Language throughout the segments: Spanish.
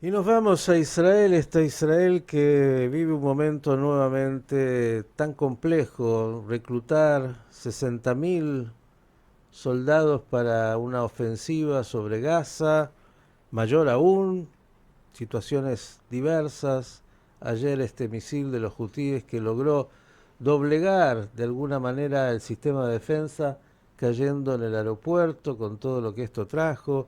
Y nos vamos a Israel, esta Israel que vive un momento nuevamente tan complejo, reclutar 60.000 soldados para una ofensiva sobre Gaza, mayor aún, situaciones diversas. Ayer este misil de los hutíes que logró doblegar de alguna manera el sistema de defensa, cayendo en el aeropuerto con todo lo que esto trajo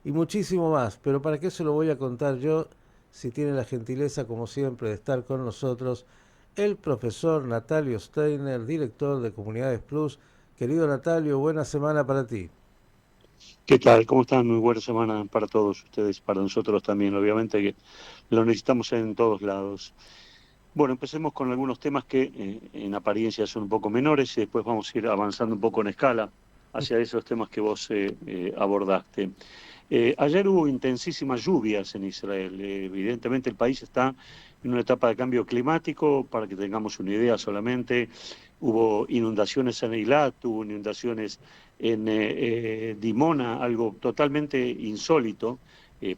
y muchísimo más. Pero ¿para qué se lo voy a contar yo si tiene la gentileza, como siempre, de estar con nosotros el profesor Natalio Steiner, director de Comunidades Plus? Querido Natalio, buena semana para ti. ¿Qué tal? ¿Cómo están? Muy buena semana para todos ustedes, para nosotros también. Obviamente que lo necesitamos en todos lados. Bueno, empecemos con algunos temas que en apariencia son un poco menores y después vamos a ir avanzando un poco en escala hacia esos temas que vos abordaste. Ayer hubo intensísimas lluvias en Israel. Evidentemente el país está en una etapa de cambio climático, para que tengamos una idea solamente. Hubo inundaciones en Eilat, hubo inundaciones en Dimona, algo totalmente insólito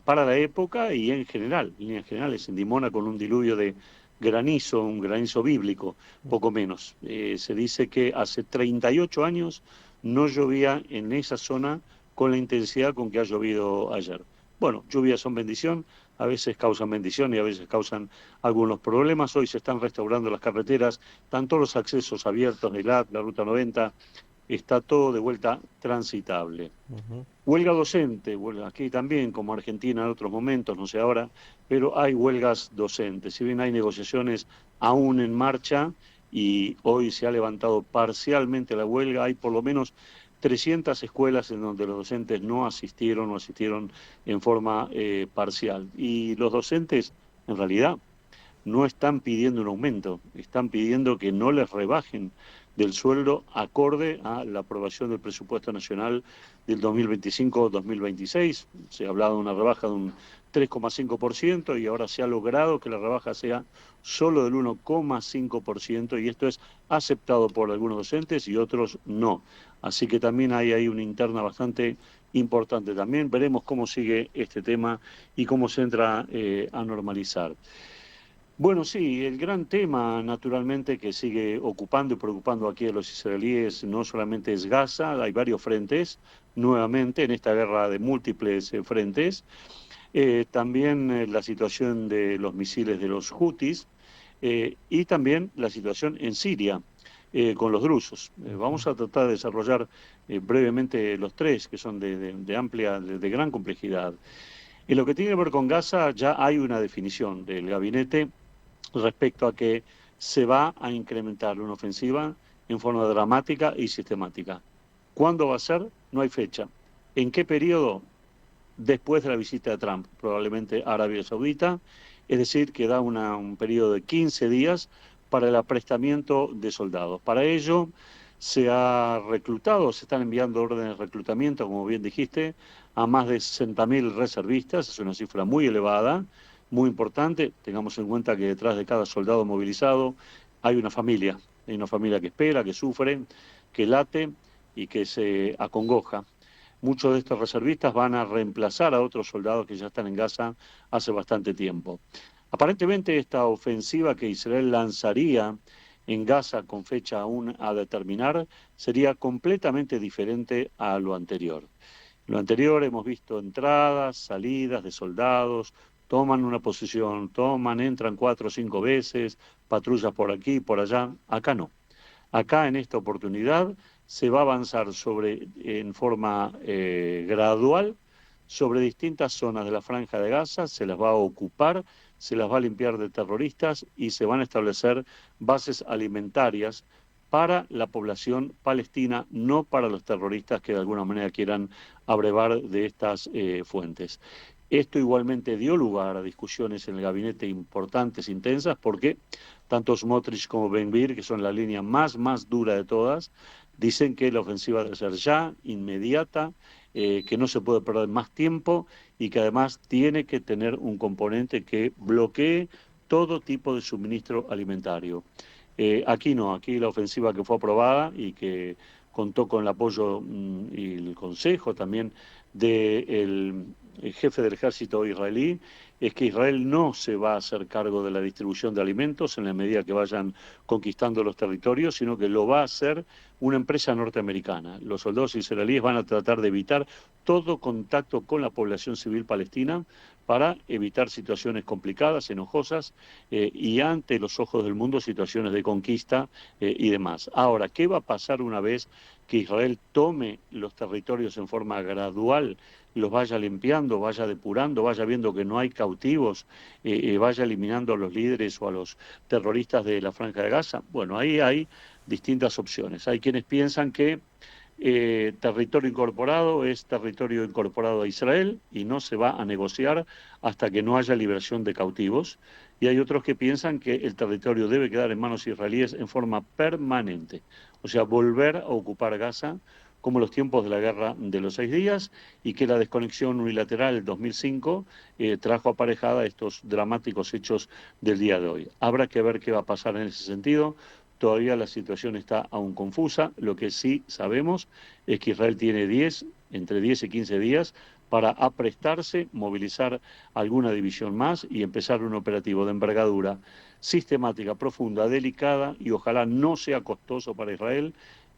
para la época y en general, en líneas generales, en Dimona con un diluvio de granizo, un granizo bíblico, poco menos. Se dice que hace 38 años no llovía en esa zona con la intensidad con que ha llovido ayer. Bueno, lluvias son bendición, a veces causan bendición y a veces causan algunos problemas. Hoy se están restaurando las carreteras, tanto los accesos abiertos de la Ruta 90, está todo de vuelta transitable. Ujú. Huelga docente, huelga aquí también, como Argentina en otros momentos, no sé ahora, pero hay huelgas docentes. Si bien hay negociaciones aún en marcha y hoy se ha levantado parcialmente la huelga, hay por lo menos 300 escuelas en donde los docentes no asistieron o asistieron en forma parcial. Y los docentes, en realidad, no están pidiendo un aumento, están pidiendo que no les rebajen del sueldo acorde a la aprobación del presupuesto nacional del 2025-2026. Se ha hablado de una rebaja de un 3,5% y ahora se ha logrado que la rebaja sea solo del 1,5% y esto es aceptado por algunos docentes y otros no. Así que también hay ahí una interna bastante importante. También veremos cómo sigue este tema y cómo se entra a normalizar. Bueno, sí, el gran tema naturalmente que sigue ocupando y preocupando aquí a los israelíes no solamente es Gaza, hay varios frentes nuevamente en esta guerra de múltiples frentes. También la situación de los misiles de los Hutis y también la situación en Siria con los drusos. Vamos a tratar de desarrollar brevemente los tres, que son de amplia, de gran complejidad. En lo que tiene que ver con Gaza, ya hay una definición del gabinete respecto a que se va a incrementar una ofensiva en forma dramática y sistemática. ¿Cuándo va a ser? No hay fecha. ¿En qué periodo? Después de la visita de Trump, probablemente a Arabia Saudita, es decir, que da un periodo de 15 días para el aprestamiento de soldados. Para ello se ha reclutado, se están enviando órdenes de reclutamiento, como bien dijiste, a más de 60.000 reservistas, es una cifra muy elevada, muy importante. Tengamos en cuenta que detrás de cada soldado movilizado hay una familia que espera, que sufre, que late y que se acongoja. Muchos de estos reservistas van a reemplazar a otros soldados que ya están en Gaza hace bastante tiempo. Aparentemente esta ofensiva que Israel lanzaría en Gaza con fecha aún a determinar sería completamente diferente a lo anterior. Lo anterior hemos visto entradas, salidas de soldados, toman una posición, toman, entran 4 o 5 veces, patrullas por aquí, por allá. Acá no. Acá en esta oportunidad se va a avanzar en forma gradual sobre distintas zonas de la Franja de Gaza, se las va a ocupar, se las va a limpiar de terroristas y se van a establecer bases alimentarias para la población palestina, no para los terroristas que de alguna manera quieran abrevar de estas fuentes. Esto igualmente dio lugar a discusiones en el gabinete importantes, intensas, porque tanto Smotrich como Ben-Gvir, que son la línea más dura de todas, dicen que la ofensiva debe ser ya, inmediata, que no se puede perder más tiempo y que además tiene que tener un componente que bloquee todo tipo de suministro alimentario. Aquí no, aquí la ofensiva que fue aprobada y que contó con el apoyo y el consejo también del jefe del ejército israelí es que Israel no se va a hacer cargo de la distribución de alimentos en la medida que vayan conquistando los territorios, sino que lo va a hacer una empresa norteamericana. Los soldados israelíes van a tratar de evitar todo contacto con la población civil palestina para evitar situaciones complicadas, enojosas, y ante los ojos del mundo situaciones de conquista y demás. Ahora, ¿qué va a pasar una vez que Israel tome los territorios en forma gradual, los vaya limpiando, vaya depurando, vaya viendo que no hay cautivos, vaya eliminando a los líderes o a los terroristas de la Franja de Gaza? Bueno, ahí hay distintas opciones. Hay quienes piensan que territorio incorporado es territorio incorporado a Israel y no se va a negociar hasta que no haya liberación de cautivos. Y hay otros que piensan que el territorio debe quedar en manos israelíes en forma permanente, o sea, volver a ocupar Gaza como los tiempos de la guerra de los 6 días, y que la desconexión unilateral del 2005 trajo aparejada estos dramáticos hechos del día de hoy. Habrá que ver qué va a pasar en ese sentido. Todavía la situación está aún confusa. Lo que sí sabemos es que Israel tiene entre 10 y 15 días para aprestarse, movilizar alguna división más y empezar un operativo de envergadura sistemática, profunda, delicada, y ojalá no sea costoso para Israel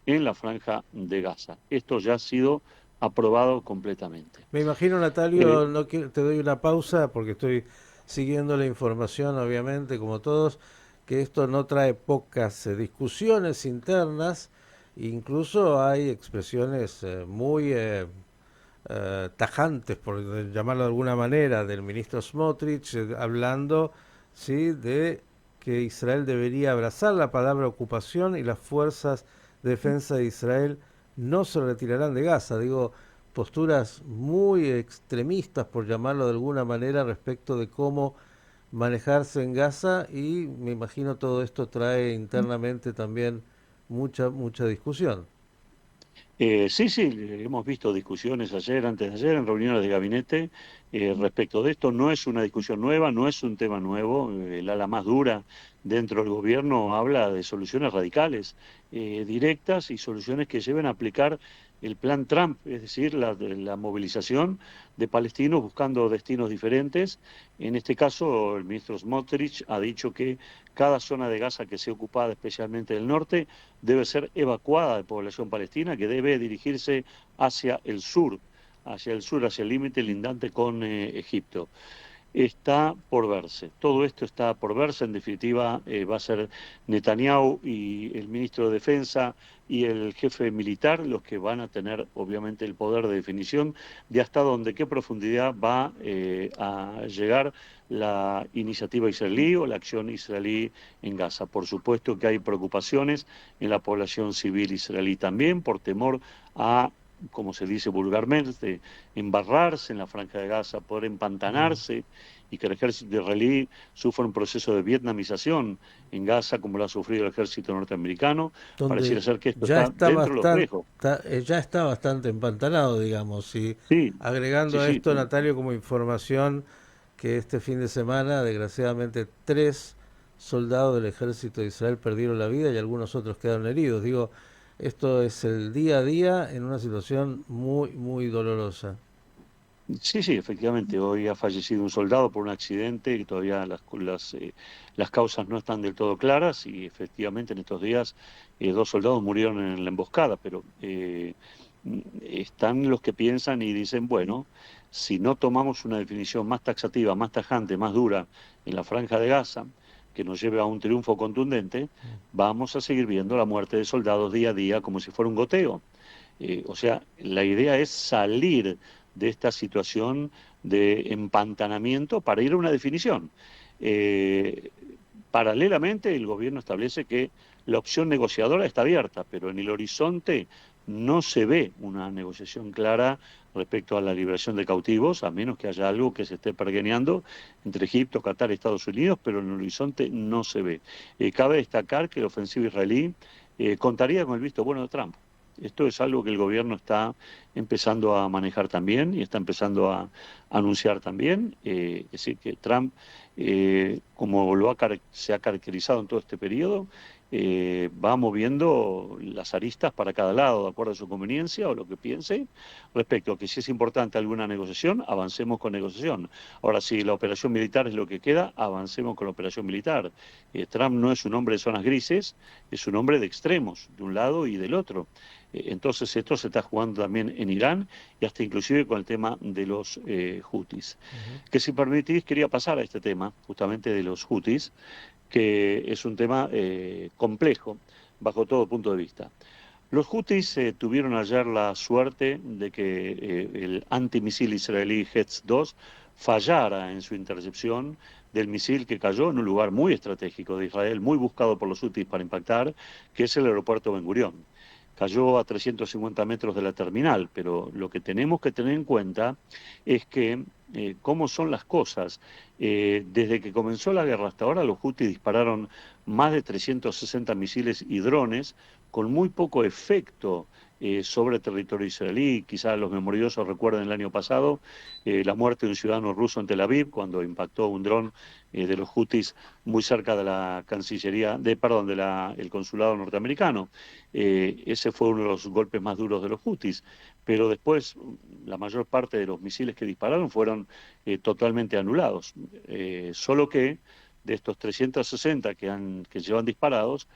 en la Franja de Gaza. Esto ya ha sido aprobado completamente. Me imagino, Eh, Natalio, no quiero, te doy una pausa porque estoy siguiendo la información, obviamente, como todos, que esto no trae pocas discusiones internas, incluso hay expresiones muy tajantes, por llamarlo de alguna manera, del ministro Smotrich, hablando, sí, de que Israel debería abrazar la palabra ocupación y las fuerzas de defensa de Israel no se retirarán de Gaza. Digo, posturas muy extremistas, por llamarlo de alguna manera, respecto de cómo manejarse en Gaza, y me imagino todo esto trae internamente también mucha discusión. Sí, sí, hemos visto discusiones ayer, antes de ayer, en reuniones de gabinete respecto de esto. No es una discusión nueva, no es un tema nuevo. El ala más dura dentro del gobierno habla de soluciones radicales, directas, y soluciones que lleven a aplicar el plan Trump, es decir, la movilización de palestinos buscando destinos diferentes. En este caso, el ministro Smotrich ha dicho que cada zona de Gaza que sea ocupada, especialmente del norte, debe ser evacuada de población palestina, que debe dirigirse hacia el sur, hacia el límite lindante con Egipto. Está por verse, todo esto está por verse. En definitiva, va a ser Netanyahu y el ministro de Defensa y el jefe militar los que van a tener, obviamente, el poder de definición de hasta dónde, qué profundidad va a llegar la iniciativa israelí o la acción israelí en Gaza. Por supuesto que hay preocupaciones en la población civil israelí también, por temor a, como se dice vulgarmente, embarrarse en la Franja de Gaza, poder Mm. empantanarse, y que el ejército israelí sufra un proceso de vietnamización en Gaza como lo ha sufrido el ejército norteamericano. Pareciera Donde ser que esto está dentro de los riesgos. ya está bastante empantanado, digamos, y Sí, agregando sí, a sí. esto, Natalio, como información, que este fin de semana, desgraciadamente, 3 soldados del ejército de Israel perdieron la vida y algunos otros quedaron heridos. Digo, esto es el día a día en una situación muy dolorosa. Sí, sí, efectivamente. Hoy ha fallecido un soldado por un accidente y todavía las causas no están del todo claras, y efectivamente en estos días 2 soldados murieron en la emboscada, pero están los que piensan y dicen, bueno, si no tomamos una definición más taxativa, más tajante, más dura en la Franja de Gaza, que nos lleve a un triunfo contundente, vamos a seguir viendo la muerte de soldados día a día como si fuera un goteo. O sea, la idea es salir de esta situación de empantanamiento para ir a una definición. Eh, Paralelamente, el gobierno establece que la opción negociadora está abierta, pero en el horizonte no se ve una negociación clara respecto a la liberación de cautivos, a menos que haya algo que se esté pergeneando entre Egipto, Qatar y Estados Unidos, pero en el horizonte no se ve. Cabe destacar que la ofensiva israelí contaría con el visto bueno de Trump. Esto es algo que el gobierno está empezando a manejar también y está empezando a anunciar también. Es decir, que Trump, como se ha caracterizado en todo este periodo, va moviendo las aristas para cada lado, de acuerdo a su conveniencia o lo que piense, respecto a que si es importante alguna negociación, avancemos con negociación. Ahora, si la operación militar es lo que queda, avancemos con la operación militar. Trump no es un hombre de zonas grises, es un hombre de extremos, de un lado y del otro. Entonces esto se está jugando también en Irán y hasta inclusive con el tema de los Houthis. Que si permitís, quería pasar a este tema, justamente de los Houthis, que es un tema complejo bajo todo punto de vista. Los Houthis tuvieron ayer la suerte de que el antimisil israelí Hetz-2 fallara en su intercepción del misil que cayó en un lugar muy estratégico de Israel, muy buscado por los Houthis para impactar, que es el aeropuerto Ben Gurión. Cayó a 350 metros de la terminal, pero lo que tenemos que tener en cuenta es que cómo son las cosas. Desde que comenzó la guerra hasta ahora, los Houthis dispararon más de 360 misiles y drones con muy poco efecto sobre territorio israelí. Quizás los memoriosos recuerden el año pasado la muerte de un ciudadano ruso en Tel Aviv cuando impactó un dron de los Houthis muy cerca de la Cancillería, perdón, el consulado norteamericano. Ese fue uno de los golpes más duros de los Houthis, pero después la mayor parte de los misiles que dispararon fueron totalmente anulados. Solo que de estos 360 que llevan disparados,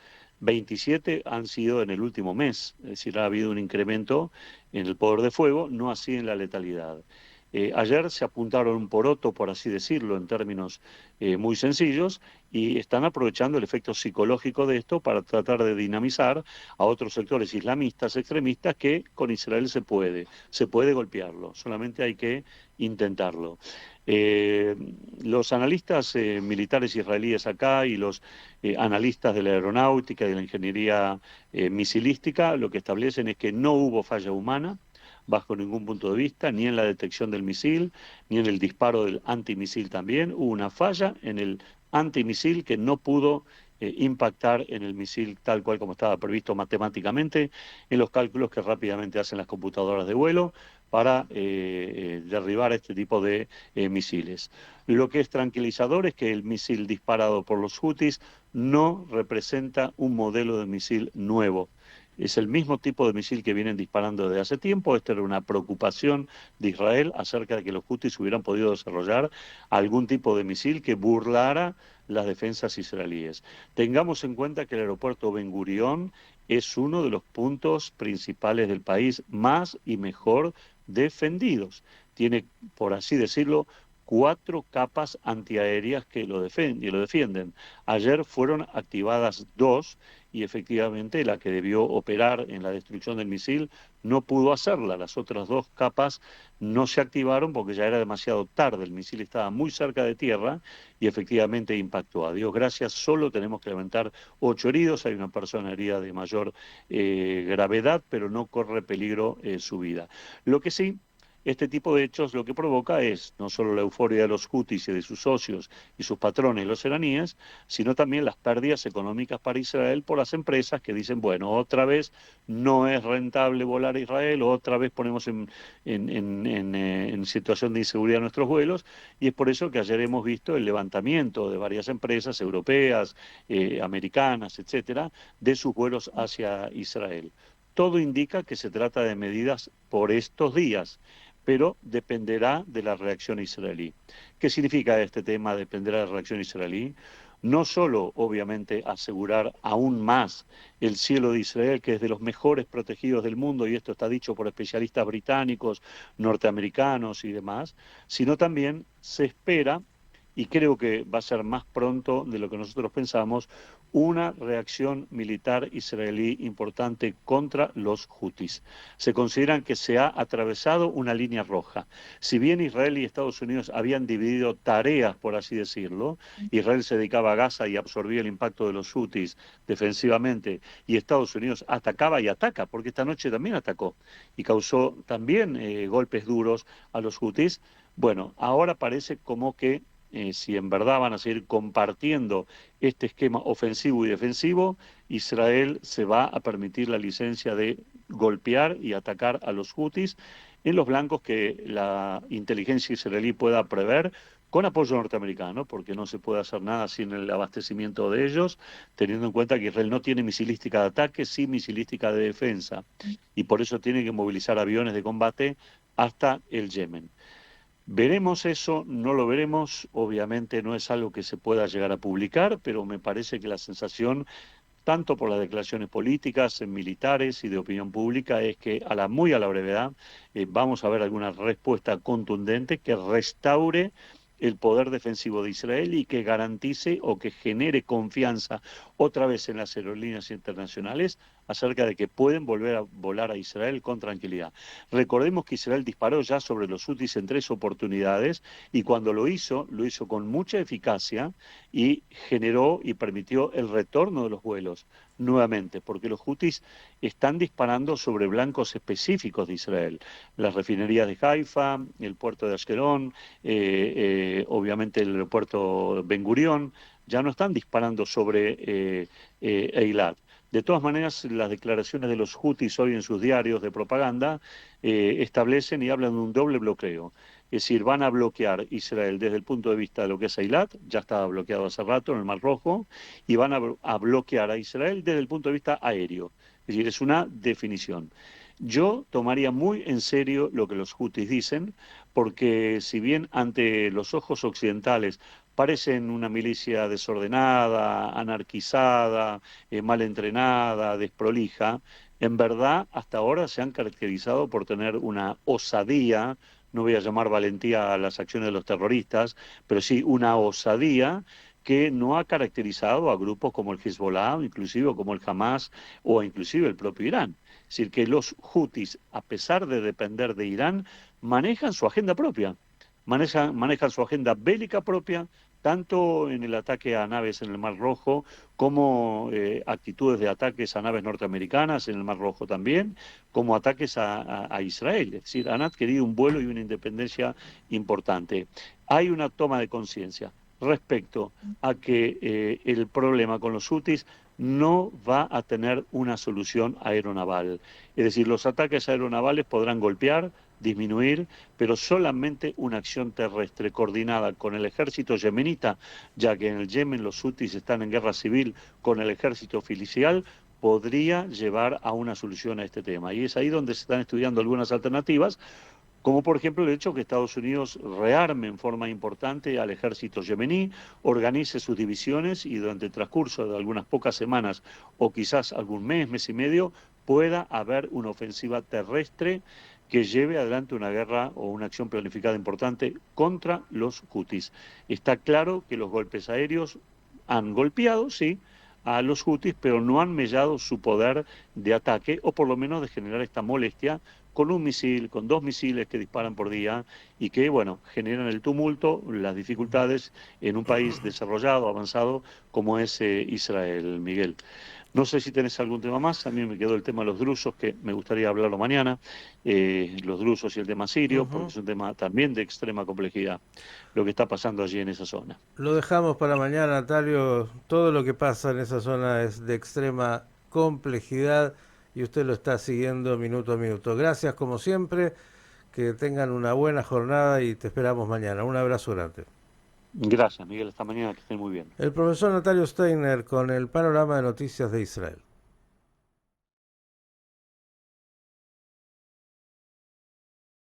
27 han sido en el último mes, es decir, ha habido un incremento en el poder de fuego, no así en la letalidad. Ayer se apuntaron un poroto, por así decirlo, en términos muy sencillos, y están aprovechando el efecto psicológico de esto para tratar de dinamizar a otros sectores islamistas extremistas que con Israel se puede golpearlo, solamente hay que intentarlo. Eh, los analistas militares israelíes acá y los analistas de la aeronáutica y de la ingeniería misilística lo que establecen es que no hubo falla humana bajo ningún punto de vista, ni en la detección del misil, ni en el disparo del antimisil también. Hubo una falla en el antimisil que no pudo impactar en el misil tal cual como estaba previsto matemáticamente en los cálculos que rápidamente hacen las computadoras de vuelo para derribar este tipo de misiles. Lo que es tranquilizador es que el misil disparado por los Houthis no representa un modelo de misil nuevo. Es el mismo tipo de misil que vienen disparando desde hace tiempo. Esta era una preocupación de Israel acerca de que los Houthis hubieran podido desarrollar algún tipo de misil que burlara las defensas israelíes. Tengamos en cuenta que el aeropuerto Ben Gurión es uno de los puntos principales del país más y mejor defendidos. Tiene, por así decirlo, 4 capas antiaéreas que lo defienden. Ayer fueron activadas 2 y efectivamente la que debió operar en la destrucción del misil no pudo hacerla. Las otras 2 capas no se activaron porque ya era demasiado tarde. El misil estaba muy cerca de tierra y efectivamente impactó. A Dios gracias, solo tenemos que lamentar 8 heridos. Hay una persona herida de mayor gravedad, pero no corre peligro su vida. Lo que sí, este tipo de hechos lo que provoca es no solo la euforia de los Houthis y de sus socios y sus patrones, los iraníes, sino también las pérdidas económicas para Israel por las empresas que dicen, bueno, otra vez no es rentable volar a Israel, otra vez ponemos en situación de inseguridad nuestros vuelos, y es por eso que ayer hemos visto el levantamiento de varias empresas europeas, americanas, etcétera, de sus vuelos hacia Israel. Todo indica que se trata de medidas por estos días, pero dependerá de la reacción israelí. ¿Qué significa este tema, dependerá de la reacción israelí? No solo, obviamente, asegurar aún más el cielo de Israel, que es de los mejores protegidos del mundo, y esto está dicho por especialistas británicos, norteamericanos y demás, sino también se espera, y creo que va a ser más pronto de lo que nosotros pensamos, una reacción militar israelí importante contra los Houthis. Se consideran que se ha atravesado una línea roja. Si bien Israel y Estados Unidos habían dividido tareas, por así decirlo, Israel se dedicaba a Gaza y absorbía el impacto de los Houthis defensivamente, y Estados Unidos atacaba y ataca, porque esta noche también atacó y causó también golpes duros a los Houthis. Bueno, ahora parece como que si en verdad van a seguir compartiendo este esquema ofensivo y defensivo, Israel se va a permitir la licencia de golpear y atacar a los Houthis en los blancos que la inteligencia israelí pueda prever, con apoyo norteamericano, porque no se puede hacer nada sin el abastecimiento de ellos, teniendo en cuenta que Israel no tiene misilística de ataque, sí misilística de defensa, y por eso tiene que movilizar aviones de combate hasta el Yemen. ¿Veremos eso? No lo veremos. Obviamente no es algo que se pueda llegar a publicar, pero me parece que la sensación, tanto por las declaraciones políticas, militares y de opinión pública, es que muy a la brevedad vamos a ver alguna respuesta contundente que restaure el poder defensivo de Israel y que garantice o que genere confianza otra vez en las aerolíneas internacionales acerca de que pueden volver a volar a Israel con tranquilidad. Recordemos que Israel disparó ya sobre los hutis en 3 oportunidades y cuando lo hizo con mucha eficacia y generó y permitió el retorno de los vuelos nuevamente, porque los hutis están disparando sobre blancos específicos de Israel, las refinerías de Haifa, el puerto de Ashkelon, obviamente el aeropuerto Ben Gurión, ya no están disparando sobre Eilat. De todas maneras, las declaraciones de los hutis hoy en sus diarios de propaganda establecen y hablan de un doble bloqueo. Es decir, van a bloquear Israel desde el punto de vista de lo que es Eilat, ya estaba bloqueado hace rato en el Mar Rojo, y van a bloquear a Israel desde el punto de vista aéreo. Es decir, es una definición. Yo tomaría muy en serio lo que los hutis dicen, porque si bien ante los ojos occidentales parecen una milicia desordenada, anarquizada, mal entrenada, desprolija, en verdad hasta ahora se han caracterizado por tener una osadía, no voy a llamar valentía a las acciones de los terroristas, pero sí una osadía que no ha caracterizado a grupos como el Hezbollah, inclusive como el Hamas o inclusive el propio Irán. Es decir, que los hutis, a pesar de depender de Irán, manejan su agenda propia, manejan su agenda bélica propia, tanto en el ataque a naves en el Mar Rojo como actitudes de ataques a naves norteamericanas en el Mar Rojo también, como ataques a Israel. Es decir, han adquirido un vuelo y una independencia importante. Hay una toma de conciencia respecto a que el problema con los hutis no va a tener una solución aeronaval. Es decir, los ataques aeronavales podrán golpear, disminuir, pero solamente una acción terrestre coordinada con el ejército yemenita, ya que en el Yemen los hutis están en guerra civil con el ejército oficial, podría llevar a una solución a este tema. Y es ahí donde se están estudiando algunas alternativas, como por ejemplo el hecho que Estados Unidos rearme en forma importante al ejército yemení, organice sus divisiones y durante el transcurso de algunas pocas semanas o quizás algún mes, mes y medio, pueda haber una ofensiva terrestre que lleve adelante una guerra o una acción planificada importante contra los hutis. Está claro que los golpes aéreos han golpeado, sí, a los hutis, pero no han mellado su poder de ataque o por lo menos de generar esta molestia con un misil, con 2 misiles que disparan por día y que, bueno, generan el tumulto, las dificultades en un país desarrollado, avanzado como es Israel, Miguel. No sé si tenés algún tema más, a mí me quedó el tema de los drusos, que me gustaría hablarlo mañana, los drusos y el tema sirio, porque es un tema también de extrema complejidad, lo que está pasando allí en esa zona. Lo dejamos para mañana, Natalio. Todo lo que pasa en esa zona es de extrema complejidad y usted lo está siguiendo minuto a minuto. Gracias como siempre, que tengan una buena jornada y te esperamos mañana. Un abrazo grande. Gracias, Miguel, hasta mañana, que estén muy bien. El profesor Natalio Steiner con el panorama de noticias de Israel.